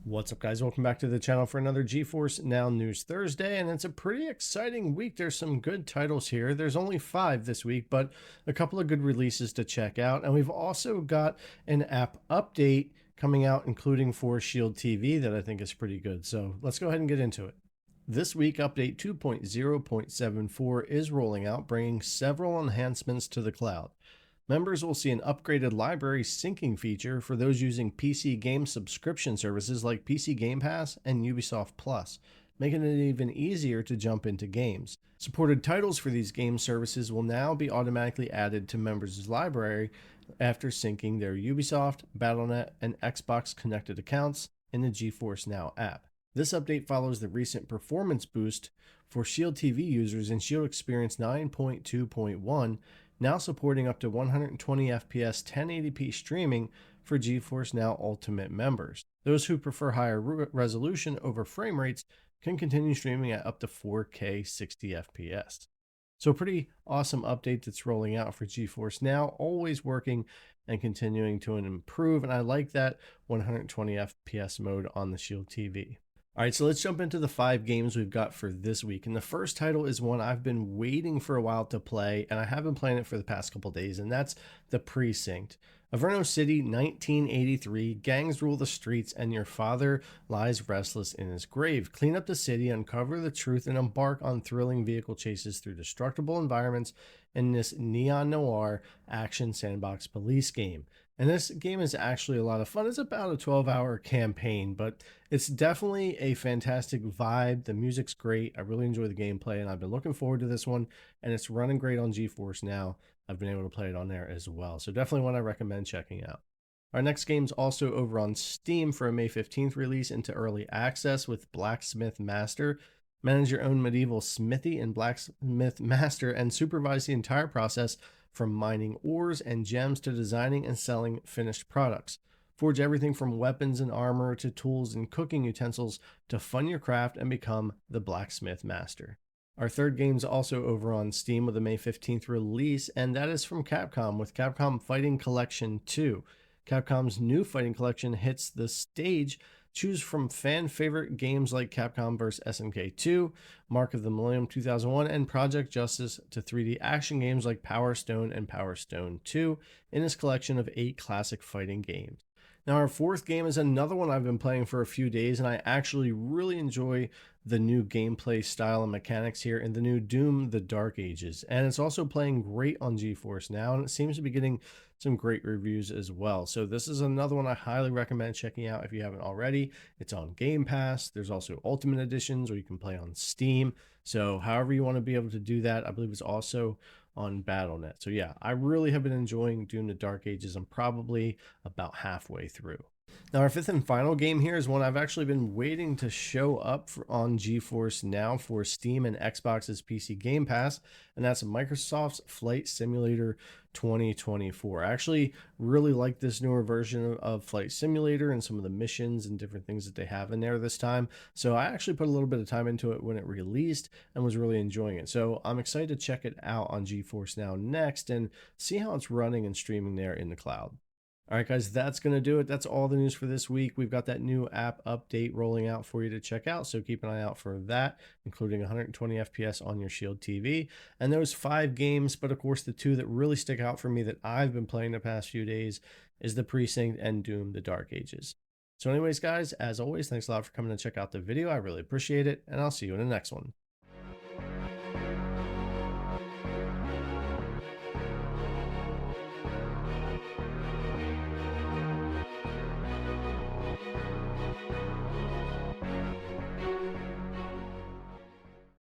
What's up, guys? Welcome back to the channel for another GeForce Now News Thursday, and it's a pretty exciting week. There's some good titles here. There's only 5 this week, but a couple of good releases to check out. And we've also got an app update coming out, including for Shield TV, that I think is pretty good. So let's go ahead and get into it. This week, update 2.0.74 is rolling out, bringing several enhancements to the cloud. Members will see an upgraded library syncing feature for those using PC game subscription services like PC Game Pass and Ubisoft Plus, making it even easier to jump into games. Supported titles for these game services will now be automatically added to members' library after syncing their Ubisoft, Battle.net, and Xbox connected accounts in the GeForce Now app. This update follows the recent performance boost for Shield TV users in Shield Experience 9.2.1, now supporting up to 120 FPS 1080p streaming for GeForce Now Ultimate members. Those who prefer higher resolution over frame rates can continue streaming at up to 4K 60 FPS. So a pretty awesome update that's rolling out for GeForce Now, always working and continuing to improve, and I like that 120 FPS mode on the Shield TV. All right, so let's jump into the 5 games we've got for this week. And the first title is one I've been waiting for a while to play, and I have been playing it for the past couple days, and that's The Precinct. Averno City, 1983, gangs rule the streets, and your father lies restless in his grave. Clean up the city, uncover the truth, and embark on thrilling vehicle chases through destructible environments in this neon noir action sandbox police game. And this game is actually a lot of fun. It's about a 12-hour campaign, but it's definitely a fantastic vibe. The music's great. I really enjoy the gameplay, and I've been looking forward to this one, and it's running great on GeForce Now. I've been able to play it on there as well. So definitely one I recommend checking out. Our next game's also over on Steam for a May 15th release into early access with Blacksmith Master. Manage your own medieval smithy in Blacksmith Master and supervise the entire process from mining ores and gems to designing and selling finished products. Forge everything from weapons and armor to tools and cooking utensils to fun your craft and become the Blacksmith Master. Our third game's also over on Steam with a May 15th release, and that is from Capcom with Capcom Fighting Collection 2. Capcom's new fighting collection hits the stage. Choose from fan favorite games like Capcom vs. SNK 2, Mark of the Millennium 2001, and Project Justice to 3D action games like Power Stone and Power Stone 2 in this collection of 8 classic fighting games. Now, our fourth game is another one I've been playing for a few days, and I actually really enjoy the new gameplay style and mechanics here in the new Doom: The Dark Ages. And it's also playing great on GeForce Now, and it seems to be getting some great reviews as well. So this is another one I highly recommend checking out if you haven't already. It's on Game Pass. There's also Ultimate Editions, or you can play on Steam. So however you want to be able to do that, I believe it's also on Battle.net. So yeah, I really have been enjoying Doom: The Dark Ages. I'm probably about halfway through. Now, our fifth and final game here is one I've actually been waiting to show up on GeForce Now for Steam and Xbox's PC Game Pass, and that's Microsoft's Flight Simulator 2024. I actually really like this newer version of Flight Simulator and some of the missions and different things that they have in there this time. So I actually put a little bit of time into it when it released and was really enjoying it. So I'm excited to check it out on GeForce Now next and see how it's running and streaming there in the cloud. All right, guys, that's going to do it. That's all the news for this week. We've got that new app update rolling out for you to check out, so keep an eye out for that, including 120 FPS on your Shield TV. And those 5 games, but of course the 2 that really stick out for me that I've been playing the past few days is The Precinct and Doom: The Dark Ages. So anyways, guys, as always, thanks a lot for coming to check out the video. I really appreciate it, and I'll see you in the next one.